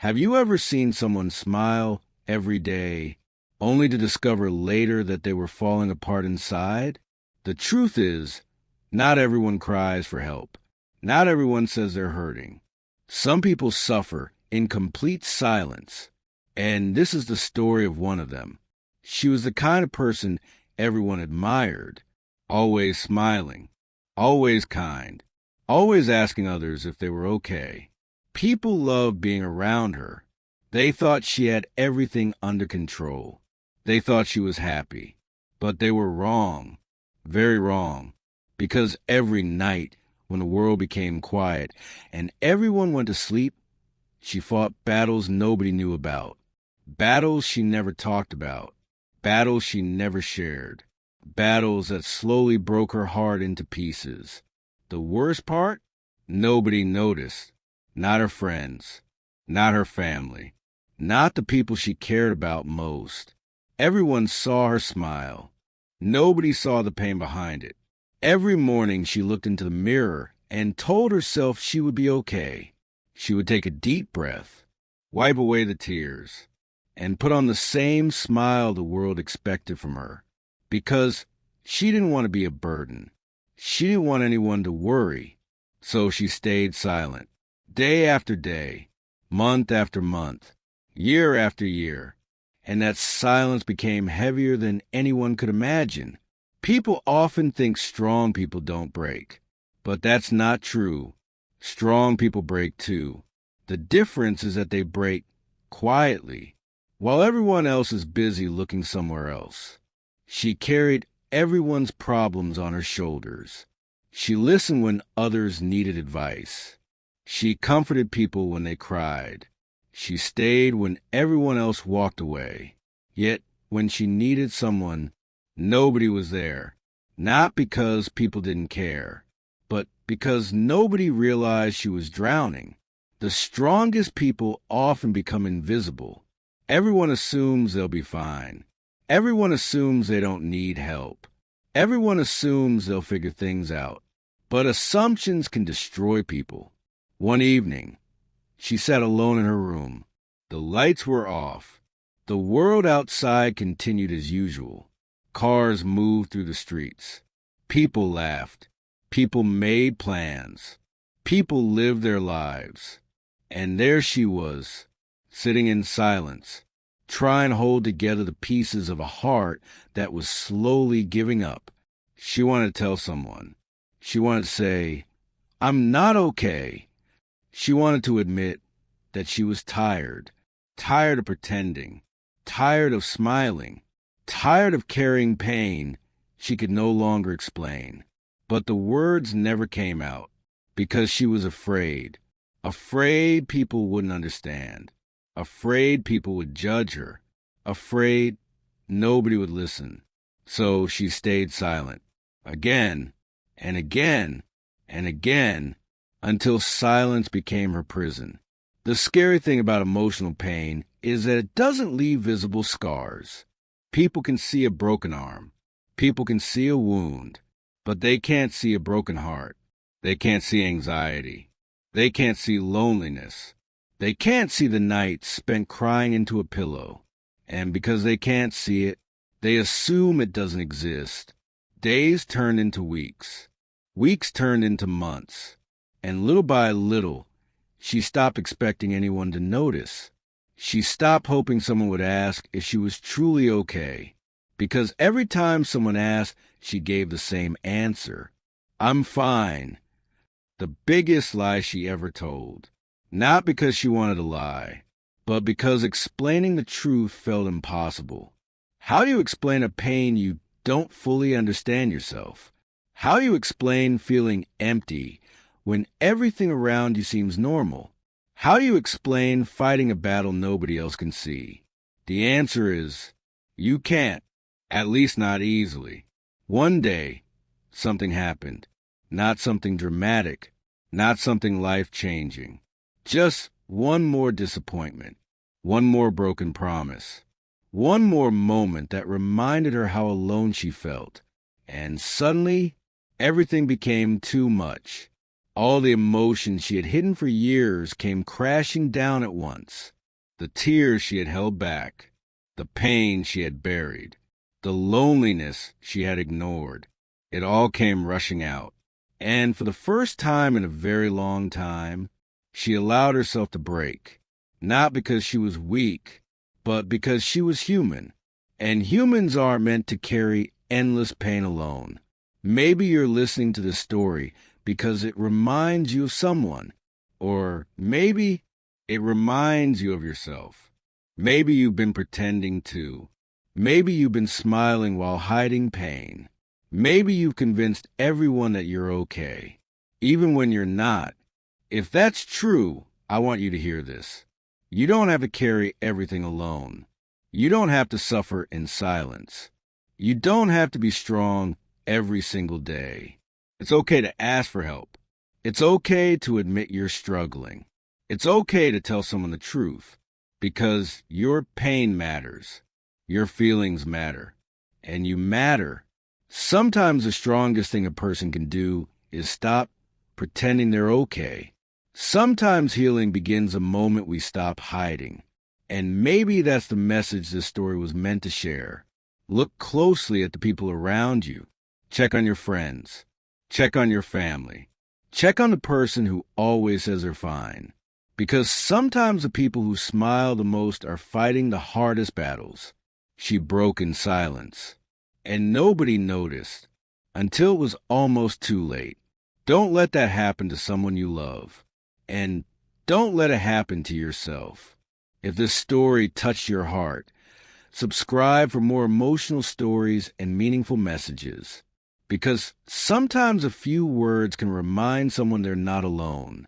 Have you ever seen someone smile every day, only to discover later that they were falling apart inside? The truth is, not everyone cries for help. Not everyone says they're hurting. Some people suffer in complete silence, and this is the story of one of them. She was the kind of person everyone admired, always smiling, always kind, always asking others if they were okay. People loved being around her. They thought she had everything under control. They thought she was happy. But they were wrong, very wrong, because every night when the world became quiet and everyone went to sleep, she fought battles nobody knew about, battles she never talked about, battles she never shared, battles that slowly broke her heart into pieces. The worst part? Nobody noticed. Not her friends, not her family, not the people she cared about most. Everyone saw her smile. Nobody saw the pain behind it. Every morning she looked into the mirror and told herself she would be okay. She would take a deep breath, wipe away the tears, and put on the same smile the world expected from her. Because she didn't want to be a burden. She didn't want anyone to worry. So she stayed silent. Day after day, month after month, year after year, and that silence became heavier than anyone could imagine. People often think strong people don't break, but that's not true. Strong people break too. The difference is that they break quietly, while everyone else is busy looking somewhere else. She carried everyone's problems on her shoulders. She listened when others needed advice. She comforted people when they cried. She stayed when everyone else walked away. Yet, when she needed someone, nobody was there. Not because people didn't care, but because nobody realized she was drowning. The strongest people often become invisible. Everyone assumes they'll be fine. Everyone assumes they don't need help. Everyone assumes they'll figure things out. But assumptions can destroy people. One evening, she sat alone in her room. The lights were off. The world outside continued as usual. Cars moved through the streets. People laughed. People made plans. People lived their lives. And there she was, sitting in silence, trying to hold together the pieces of a heart that was slowly giving up. She wanted to tell someone. She wanted to say, "I'm not okay." She wanted to admit that she was tired of pretending, tired of smiling, tired of carrying pain she could no longer explain. But the words never came out because she was afraid people wouldn't understand, afraid people would judge her, afraid nobody would listen. So she stayed silent, again and again and again, until silence became her prison. The scary thing about emotional pain is that it doesn't leave visible scars. People can see a broken arm. People can see a wound. But they can't see a broken heart. They can't see anxiety. They can't see loneliness. They can't see the nights spent crying into a pillow. And because they can't see it, they assume it doesn't exist. Days turned into weeks. Weeks turned into months. And little by little, she stopped expecting anyone to notice. She stopped hoping someone would ask if she was truly okay. Because every time someone asked, she gave the same answer. "I'm fine." The biggest lie she ever told. Not because she wanted to lie, but because explaining the truth felt impossible. How do you explain a pain you don't fully understand yourself? How do you explain feeling empty when everything around you seems normal? How do you explain fighting a battle nobody else can see? The answer is, you can't, at least not easily. One day, something happened. Not something dramatic, not something life-changing. Just one more disappointment, one more broken promise, one more moment that reminded her how alone she felt. And suddenly, everything became too much. All the emotions she had hidden for years came crashing down at once. The tears she had held back, the pain she had buried, the loneliness she had ignored. It all came rushing out. And for the first time in a very long time, she allowed herself to break. Not because she was weak, but because she was human. And humans aren't meant to carry endless pain alone. Maybe you're listening to this story because it reminds you of someone. Or maybe it reminds you of yourself. Maybe you've been pretending to. Maybe you've been smiling while hiding pain. Maybe you've convinced everyone that you're okay, even when you're not. If that's true, I want you to hear this. You don't have to carry everything alone. You don't have to suffer in silence. You don't have to be strong every single day. It's okay to ask for help. It's okay to admit you're struggling. It's okay to tell someone the truth, because your pain matters. Your feelings matter. And you matter. Sometimes the strongest thing a person can do is stop pretending they're okay. Sometimes healing begins the moment we stop hiding. And maybe that's the message this story was meant to share. Look closely at the people around you. Check on your friends. Check on your family. Check on the person who always says they're fine. Because sometimes the people who smile the most are fighting the hardest battles. She broke in silence. And nobody noticed until it was almost too late. Don't let that happen to someone you love. And don't let it happen to yourself. If this story touched your heart, subscribe for more emotional stories and meaningful messages. Because sometimes a few words can remind someone they're not alone.